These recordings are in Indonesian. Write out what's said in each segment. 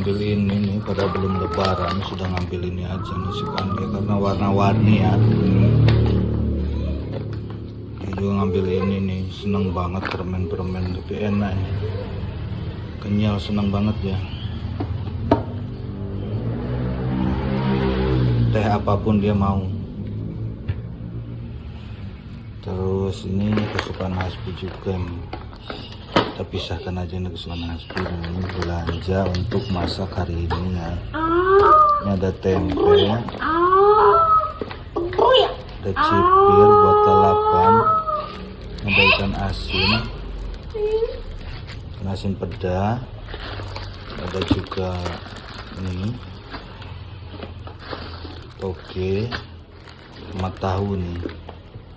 ngambil ini nih, pada belum lebaran sudah ngambil ini aja nih si Pandai karena warna-warni ya. Dia juga ngambil ini nih, seneng banget permen-permen, tapi enak ya. Kenyal, seneng banget ya. Teh apapun dia mau. Terus ini kesukaan Hasbi juga nih. Kita pisahkan aja nih kesukaan Hasbi. Ini belanja untuk masak hari ini ya. Ini ada tempe, ada cipir buat lalapan, ada ikan asin peda, ada juga ini toge sama tahu nih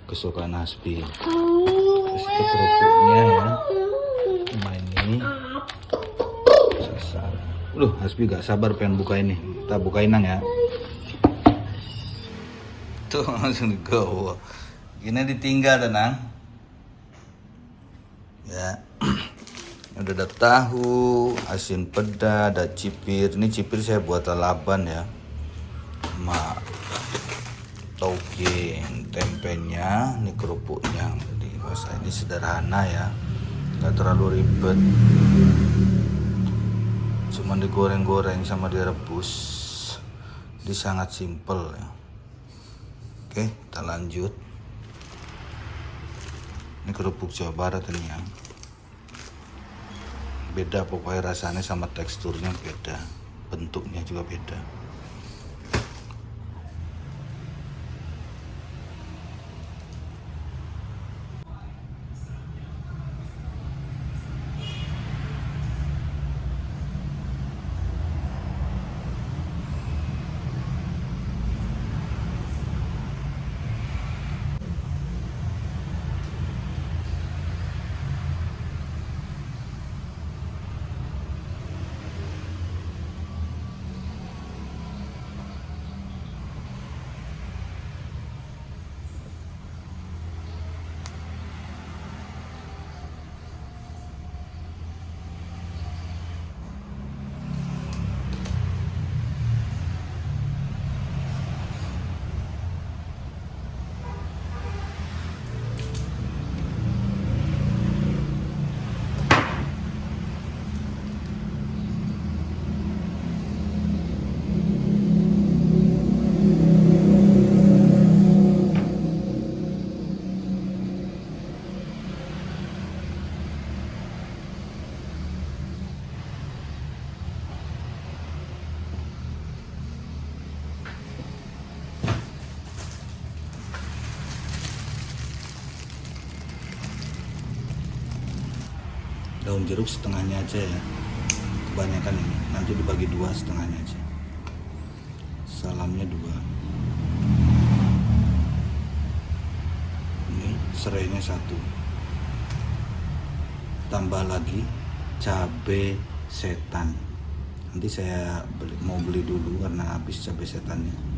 kesukaan Hasbi. Terus itu kerupuknya ya, sama ini sesar. Hasbi gak sabar pengen buka ini. Kita bukain nang ya. Tuh langsung digawa. Gini ditinggal tenang. Ya. Udah ada tahu, asin peda, ada cipir. Ini cipir saya buat lalapan ya. Sama toge, tempenya, ini kerupuknya. Jadi masa ini sederhana ya. Gak terlalu ribet. Cuman digoreng-goreng sama direbus. Jadi sangat simple ya. Oke, kita lanjut. Ini kerupuk Jawa Barat ini ya. Beda pokoknya rasanya sama teksturnya beda. Bentuknya juga beda. Daun jeruk setengahnya aja ya, kebanyakan ini nanti dibagi dua, setengahnya aja. Salamnya dua, ini serainya satu, tambah lagi cabai setan. Nanti saya mau beli dulu karena habis cabai setannya.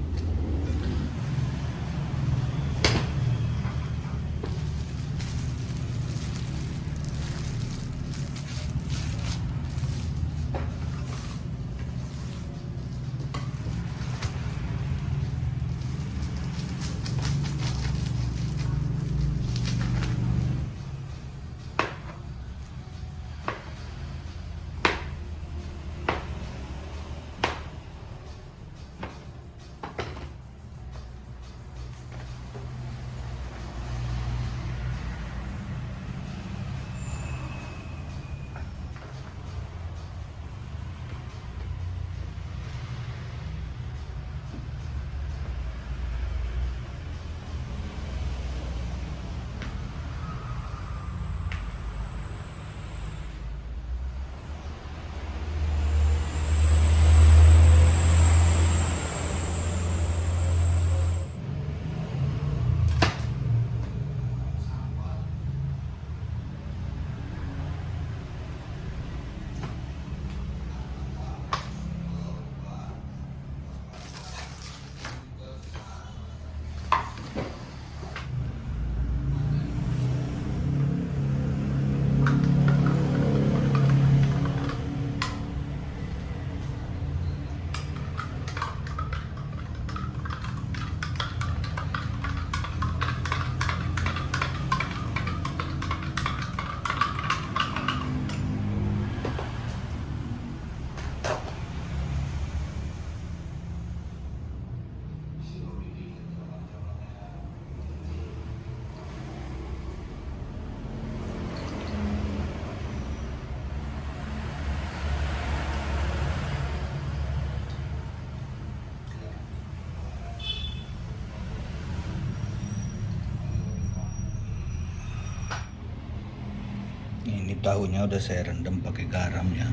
tahunya udah saya rendam pakai garam ya.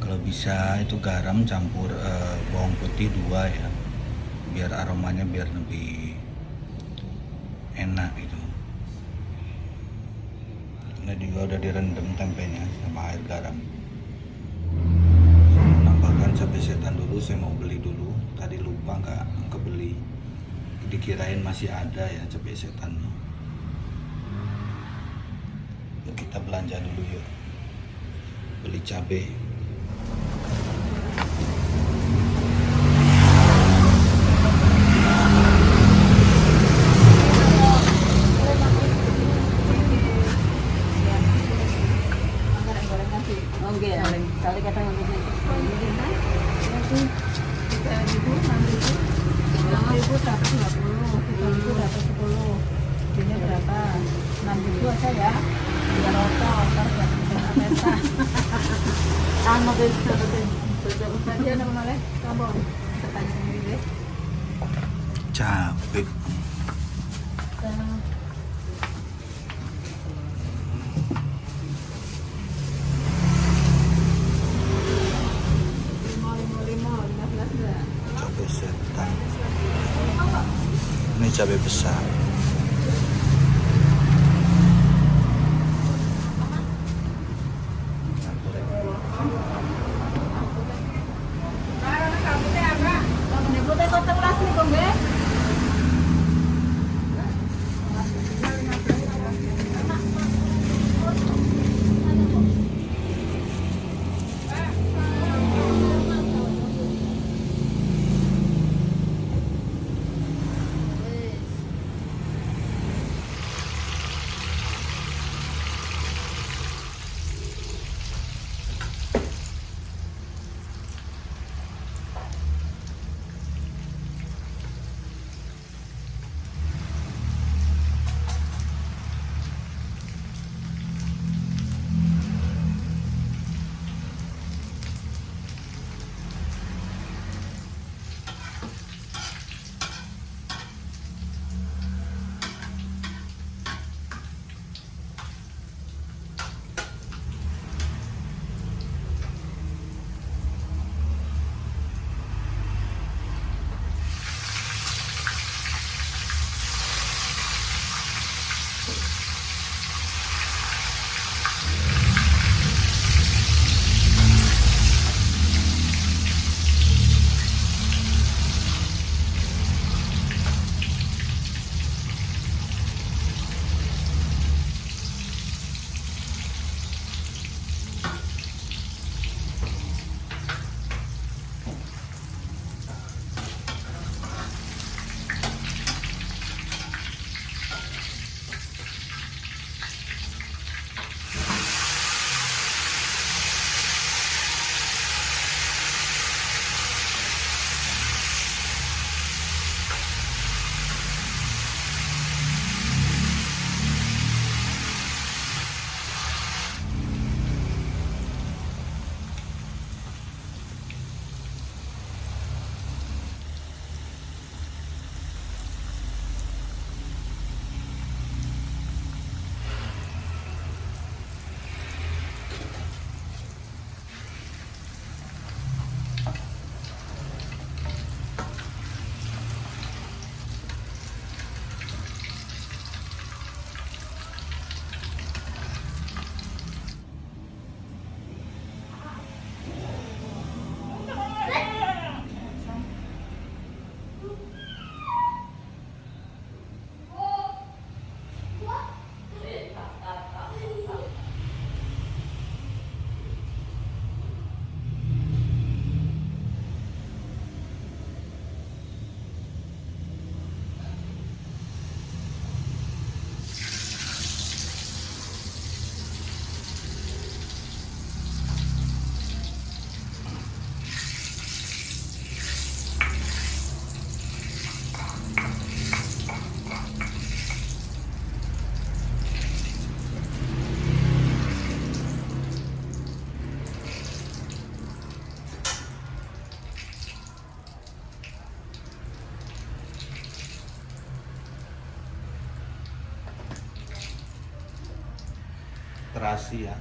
Kalau bisa itu garam campur bawang putih 2 ya, biar aromanya biar lebih enak gitu. Ini juga udah direndam tempenya sama air garam. Menambahkan cabai setan dulu, saya mau beli dulu. Tadi lupa nggak kebeli. Dikirain masih ada ya cabai setannya. Yuk kita belanja dulu yuk. Beli cabai. Kali kata yang ini, dapat 20.000 dapat 10. Ini berapa? 6.000 aja ya. Biar rokok, ntar biar pesta. Anu bisa betul. Tadi ada mana? Kamu tanya sendiri. Cabai. Cabai setan. Ini cabai besar. terasi ya.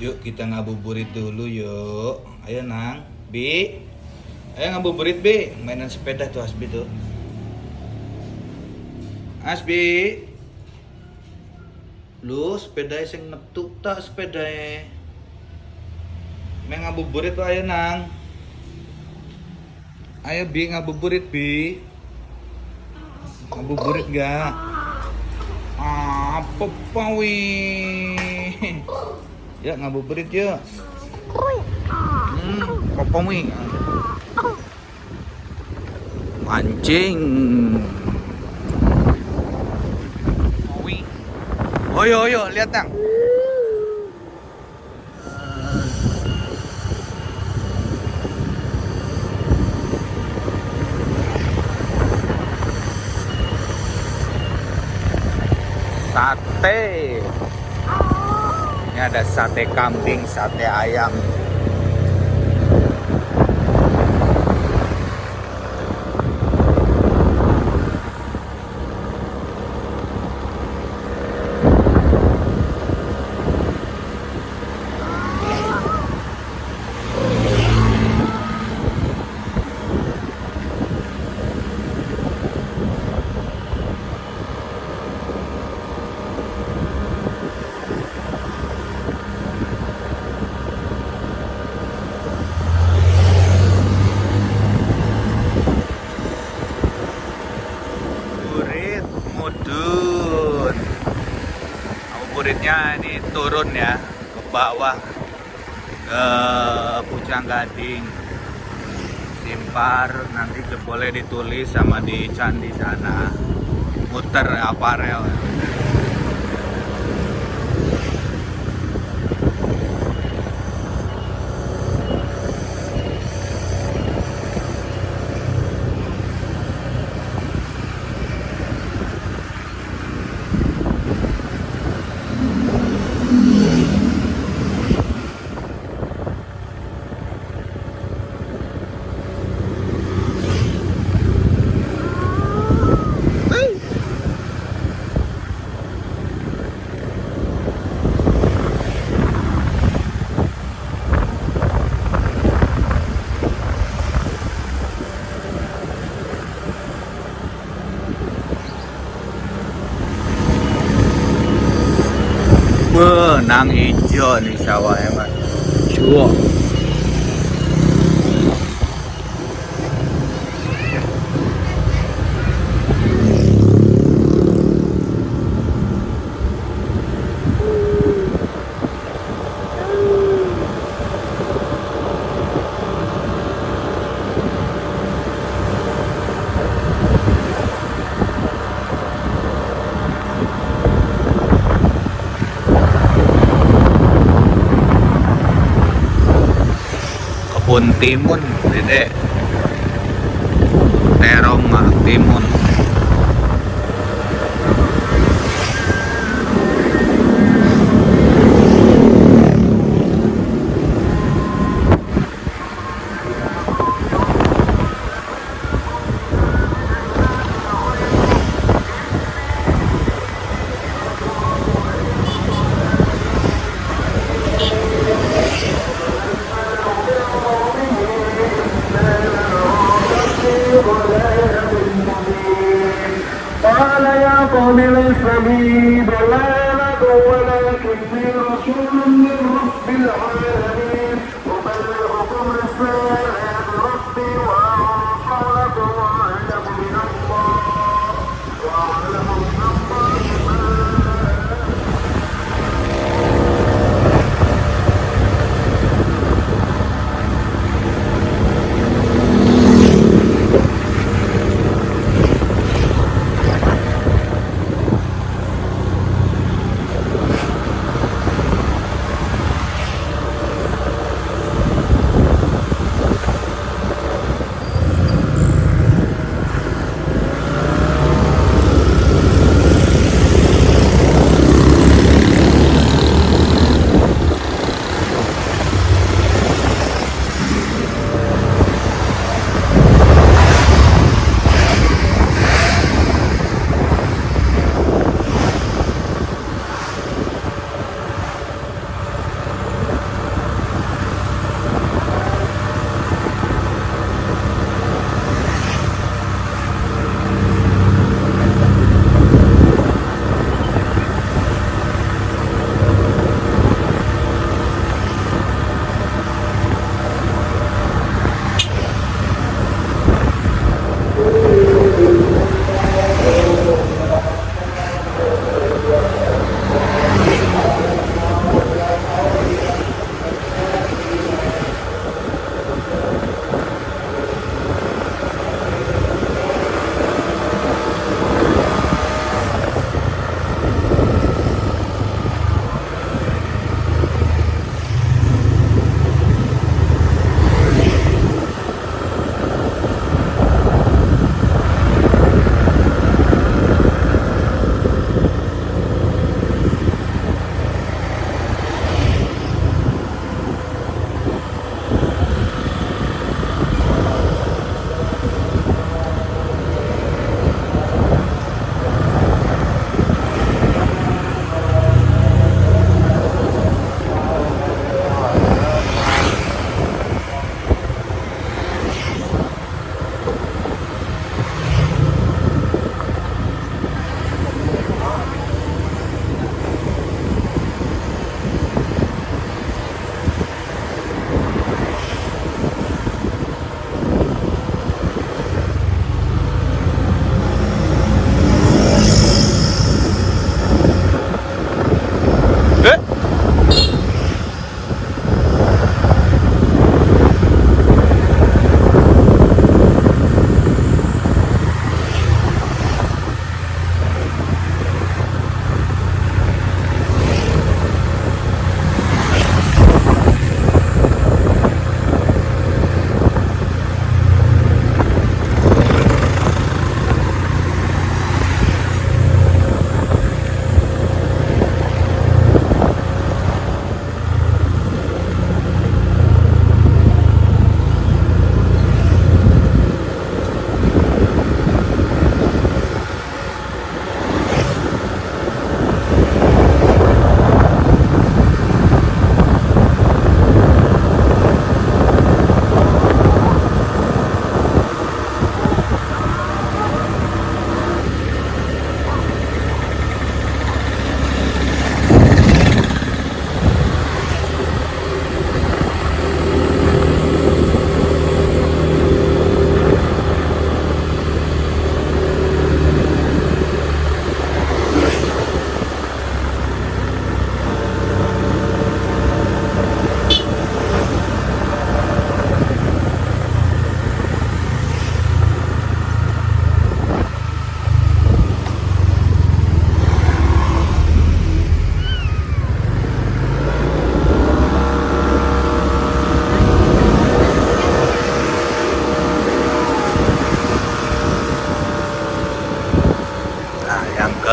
Yuk kita ngabuburit dulu yuk. Ayo Nang, Bi. Ayo ngabuburit Bi. Mainan sepeda tuh Asbi tuh. Asbi. Lu sepeda sing metu tak sepedae. Main ngabuburit tuh ayo Nang. Ayo Bi ngabuburit Bi. Ngabuburit gak? Apa pawi? Ya ngabuburit yuk. Apa wi? Mancing. Wi. Oyo lihat Nang. Sate. Ini ada sate kambing, sate ayam. Mudun. Ngabuburitnya ini turun ya ke bawah ke Pucang Gading. Simpar nanti boleh ditulis sama di candi sana. Muter aparel. Benang hijau nih sawah emang. Cuok. Kebun timun, Dede. Terong timun. قال يا قوم ليس لي ضلالة ولكن في رسول من رب العالمين أبلغكم رسالات ربي وأنصح لكم وأعلم من الله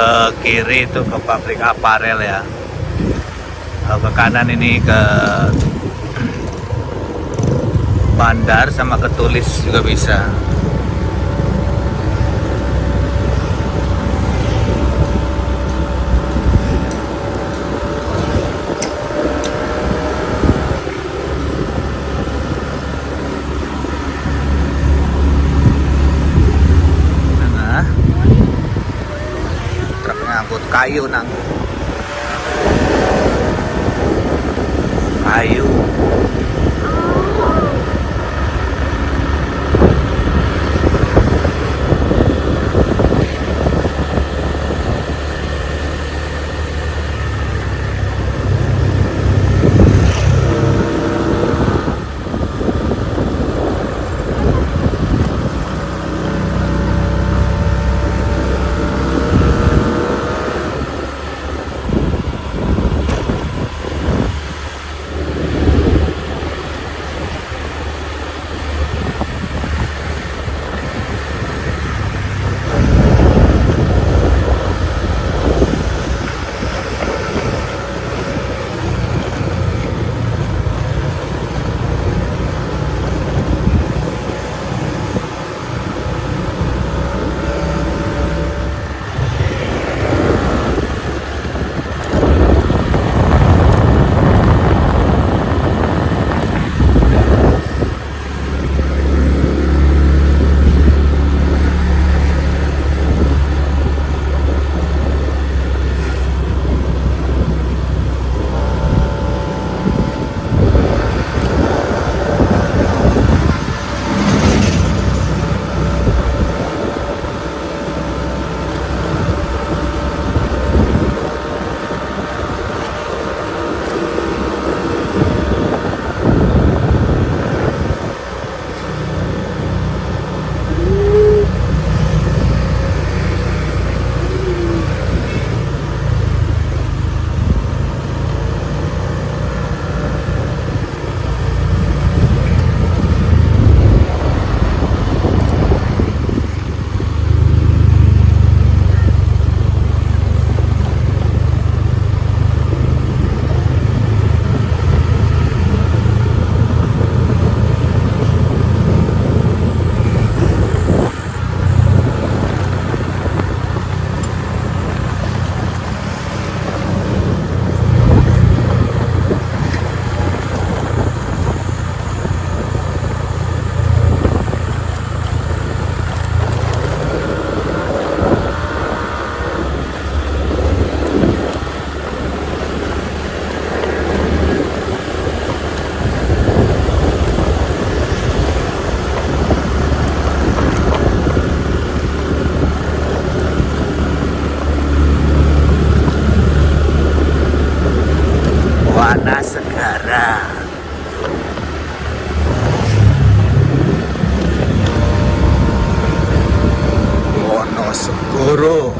ke kiri itu ke pabrik aparel ya. Kalau ke kanan ini ke bandar sama ke Tulis juga bisa. Nah, truk ngangkut kayu nang. Kayu. Wana Segara. Wonosegoro.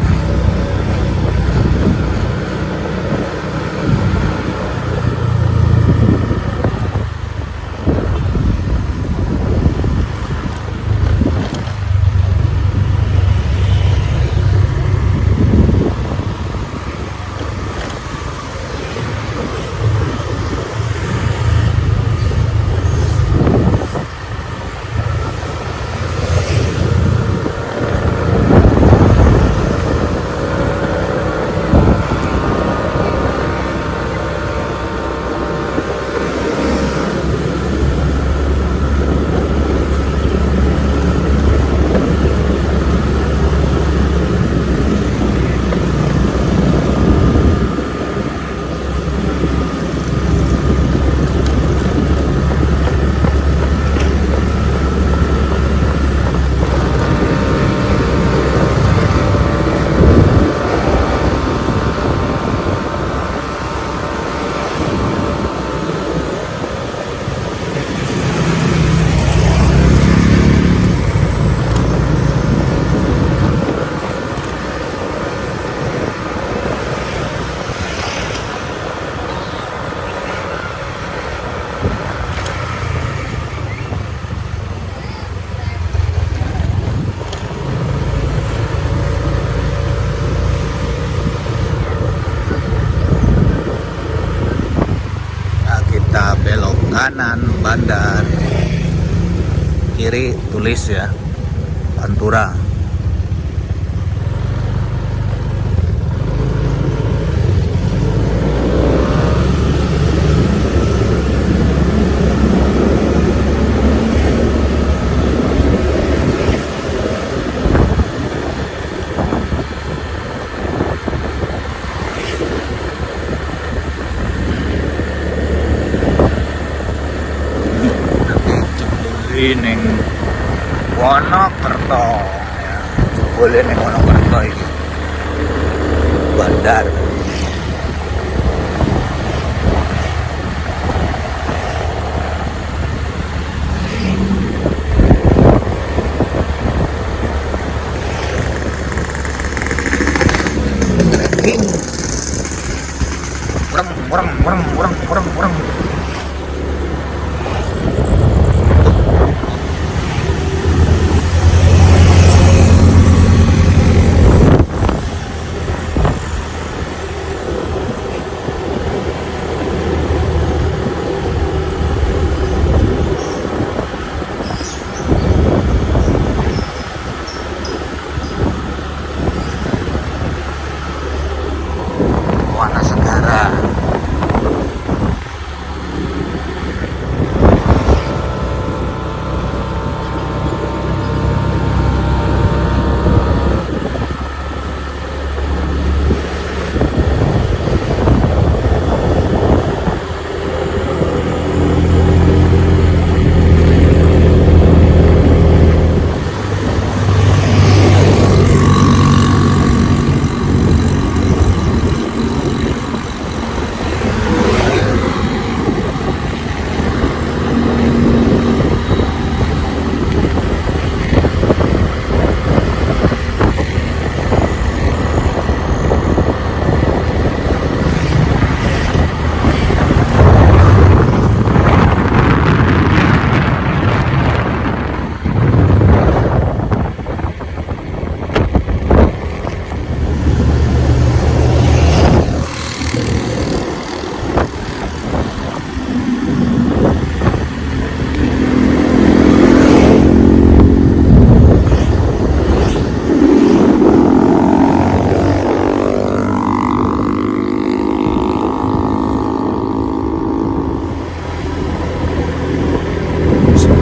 kanan bandar, kiri tulis ya Pantura. Ning Wonokerto ya, boleh ning Wonokerto iki bandar. Kurang. Warna Segara.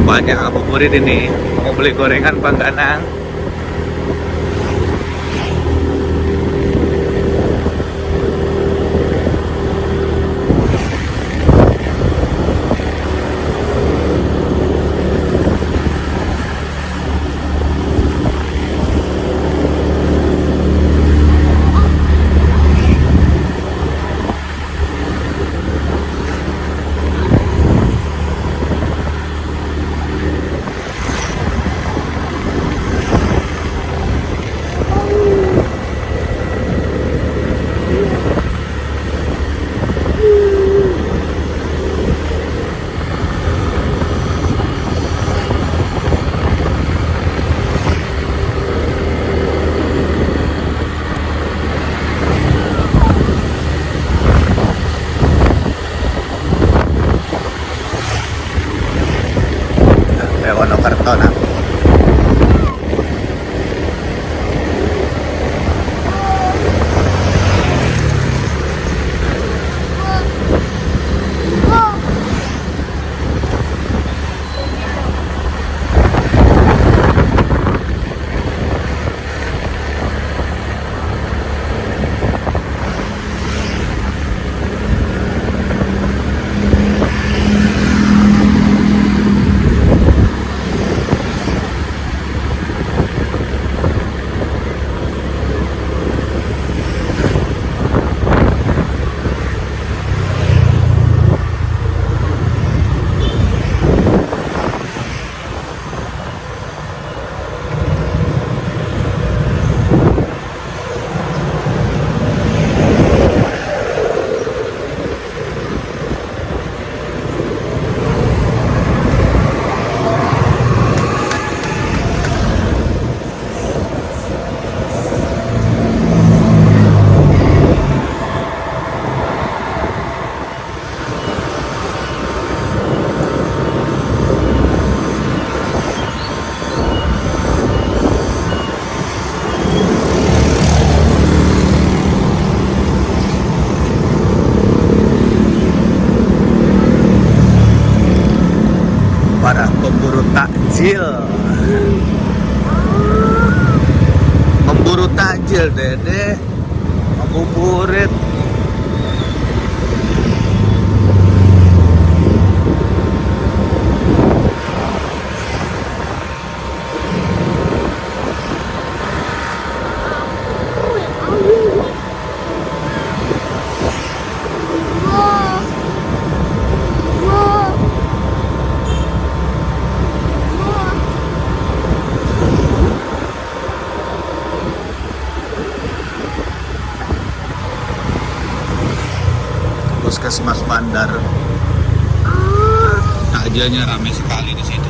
Banyak ngabuburit ini, mau beli gorengan Pangganang. takjil. Memburu takjil, Dede. Ngabuburit. Puskesmas Bandar. Takjilnya ramai sekali di situ.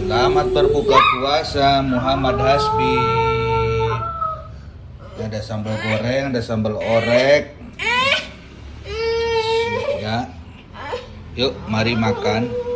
Selamat berbuka puasa Muhammad Hasbi. Ada sambal goreng, ada sambal orek. Ya. Yuk, mari makan.